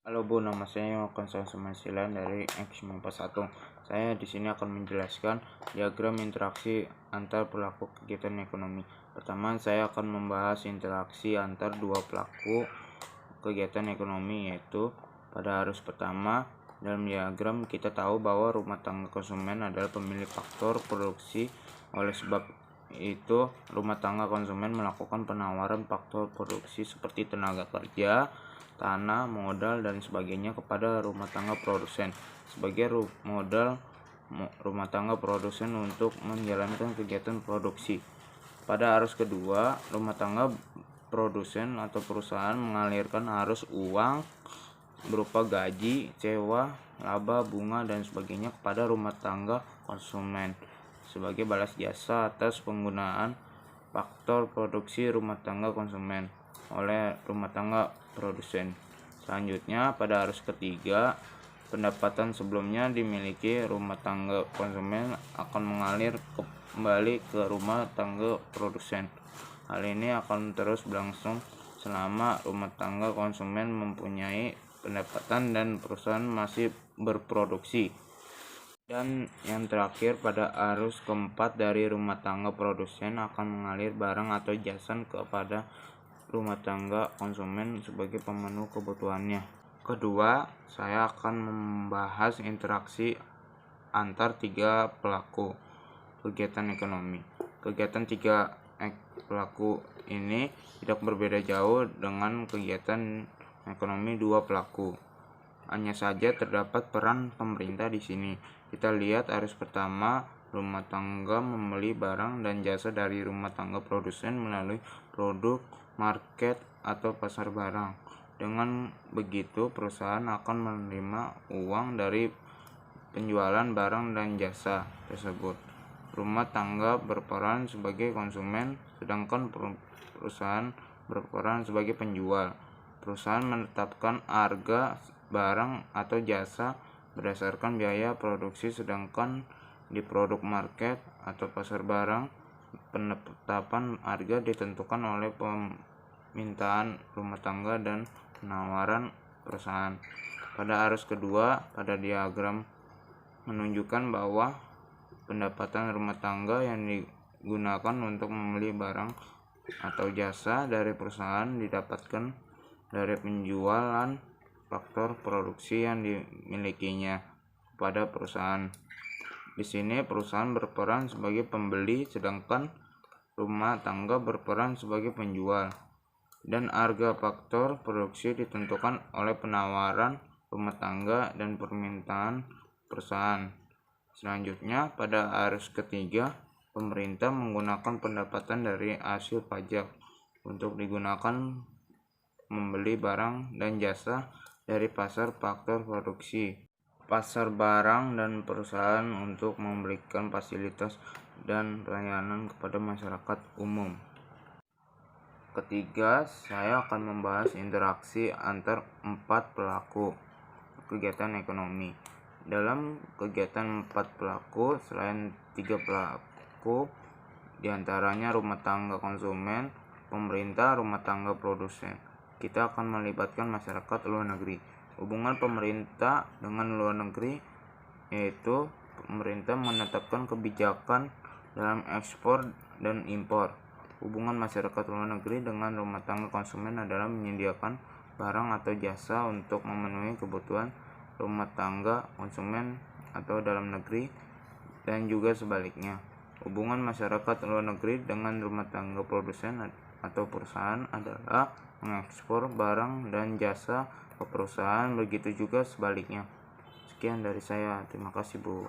Halo Bu, nama saya Konsul Semasilan dari X91. Saya di sini akan menjelaskan diagram interaksi antar pelaku kegiatan ekonomi. Pertama, saya akan membahas interaksi antar dua pelaku kegiatan ekonomi, yaitu pada arus pertama. Dalam diagram kita tahu bahwa rumah tangga konsumen adalah pemilik faktor produksi. Oleh sebab itu, rumah tangga konsumen melakukan penawaran faktor produksi seperti tenaga kerja, tanah, modal, dan sebagainya kepada rumah tangga produsen sebagai modal rumah tangga produsen untuk menjalankan kegiatan produksi. Pada arus kedua, rumah tangga produsen atau perusahaan mengalirkan arus uang berupa gaji, sewa, laba, bunga, dan sebagainya kepada rumah tangga konsumen sebagai balas jasa atas penggunaan faktor produksi rumah tangga konsumen oleh rumah tangga produsen. Selanjutnya, pada arus ketiga, pendapatan sebelumnya dimiliki rumah tangga konsumen akan mengalir kembali ke rumah tangga produsen. Hal ini akan terus berlangsung selama rumah tangga konsumen mempunyai pendapatan dan perusahaan masih berproduksi. Dan yang terakhir, pada arus keempat dari rumah tangga produsen akan mengalir barang atau jasa kepada rumah tangga konsumen sebagai pemenuh kebutuhannya. Kedua, saya akan membahas interaksi antar tiga pelaku kegiatan ekonomi. Kegiatan tiga pelaku ini tidak berbeda jauh dengan kegiatan ekonomi dua pelaku. Hanya saja terdapat peran pemerintah di sini. Kita lihat arus pertama, rumah tangga membeli barang dan jasa dari rumah tangga produsen melalui produk, market, atau pasar barang. Dengan begitu, perusahaan akan menerima uang dari penjualan barang dan jasa tersebut. Rumah tangga berperan sebagai konsumen, sedangkan perusahaan berperan sebagai penjual. Perusahaan menetapkan harga barang atau jasa berdasarkan biaya produksi, sedangkan di produk market atau pasar barang, penetapan harga ditentukan oleh permintaan rumah tangga dan penawaran perusahaan. Pada arus kedua, pada diagram menunjukkan bahwa pendapatan rumah tangga yang digunakan untuk membeli barang atau jasa dari perusahaan didapatkan dari penjualan faktor produksi yang dimilikinya kepada perusahaan. Di sini perusahaan berperan sebagai pembeli, sedangkan rumah tangga berperan sebagai penjual. Dan harga faktor produksi ditentukan oleh penawaran rumah tangga dan permintaan perusahaan. Selanjutnya, pada arus ketiga, pemerintah menggunakan pendapatan dari hasil pajak untuk digunakan membeli barang dan jasa dari pasar faktor produksi, pasar barang, dan perusahaan untuk memberikan fasilitas dan pelayanan kepada masyarakat umum. Ketiga, saya akan membahas interaksi antar empat pelaku kegiatan ekonomi. Dalam kegiatan empat pelaku, selain tiga pelaku, diantaranya rumah tangga konsumen, pemerintah, rumah tangga produsen, kita akan melibatkan masyarakat luar negeri. Hubungan pemerintah dengan luar negeri yaitu pemerintah menetapkan kebijakan dalam ekspor dan impor. Hubungan masyarakat luar negeri dengan rumah tangga konsumen adalah menyediakan barang atau jasa untuk memenuhi kebutuhan rumah tangga konsumen atau dalam negeri, dan juga sebaliknya. Hubungan masyarakat luar negeri dengan rumah tangga produsen atau perusahaan adalah mengekspor barang dan jasa ke perusahaan, begitu juga sebaliknya. Sekian dari saya, terima kasih Bu.